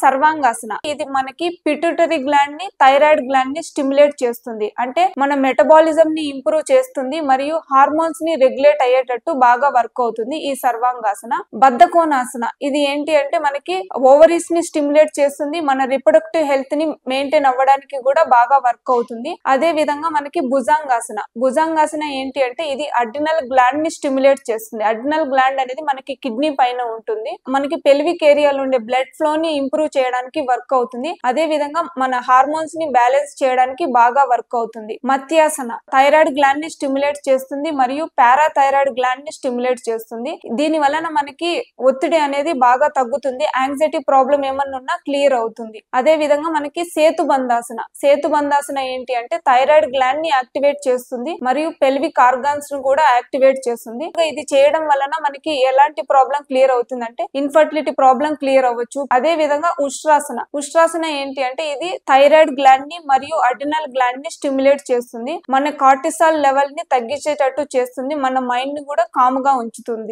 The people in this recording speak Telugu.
సర్వాంగాసన. ఇది మనకి పిట్యూటరీ గ్లాండ్ ని, థైరాయిడ్ గ్లాండ్ ని స్టిమ్యులేట్ చేస్తుంది. అంటే మన మెటబాలిజం ని ఇంప్రూవ్ చేస్తుంది మరియు హార్మోన్స్ ని రెగ్యులేట్ అయ్యేటట్టు బాగా వర్క్ అవుతుంది ఈ సర్వాంగాసన. బద్ధకోణాసన ఇది ఏంటి అంటే మనకి ఓవరీస్ ని స్టిమ్యులేట్ చేస్తుంది, మన రిప్రొడక్టివ్ హెల్త్ ని మెయింటైన్ అవ్వడానికి కూడా బాగా వర్క్ అవుతుంది. అదే విధంగా మనకి భుజంగాసన. భుజంగాసన ఏంటి అంటే ఇది అడ్రినల్ గ్లాండ్ ని స్టిమ్యులేట్ చేస్తుంది. అడ్రినల్ గ్లాండ్ అనేది మనకి కిడ్నీ పైన ఉంటుంది. మనకి పెల్విక్ ఏరియాలో ఉండే బ్లడ్ ఫ్లో ని ఇంప్రూవ్ చేయడానికి వర్క్ అవుతుంది. అదే విధంగా మన హార్మోన్స్ ని బ్యాలెన్స్ చేయడానికి బాగా వర్క్ అవుతుంది. మత్యాసన థైరాయిడ్ గ్లాండ్ ని స్టిమ్యులేట్ చేస్తుంది మరియు పారాథైరాయిడ్ గ్లాండ్ ని స్టిమ్యులేట్ చేస్తుంది. దీని వలన మనకి ఒత్తిడి అనేది బాగా తగ్గుతుంది. యాంగ్జైటీ ప్రాబ్లం ఏమన్నా ఉన్నా క్లియర్ అవుతుంది. అదే విధంగా మనకి సేతుబంధాసన. సేతుబంధాసన ఏంటి అంటే థైరాయిడ్ గ్లాండ్ ని యాక్టివేట్ చేస్తుంది మరియు పెల్విక్ ఆర్గాన్స్ ను కూడా యాక్టివేట్ చేస్తుంది. ఇది చేయడం వలన మనకి ఎలాంటి ప్రాబ్లం క్లియర్ అవుతుంది అంటే ఇన్ఫర్టిలిటీ ప్రాబ్లం క్లియర్ అవ్వచ్చు. అదే విధంగా ఉష్ట్రాసన. ఉష్ట్రాసన ఏంటి అంటే ఇది థైరాయిడ్ గ్లాండ్ ని మరియు అడ్రినల్ గ్లాండ్ ని స్టిమ్యులేట్ చేస్తుంది. మన కార్టిసాల్ లెవెల్ ని తగ్గించేటట్టు చేస్తుంది. మన మైండ్ ని కూడా కామ్ గా ఉంచుతుంది.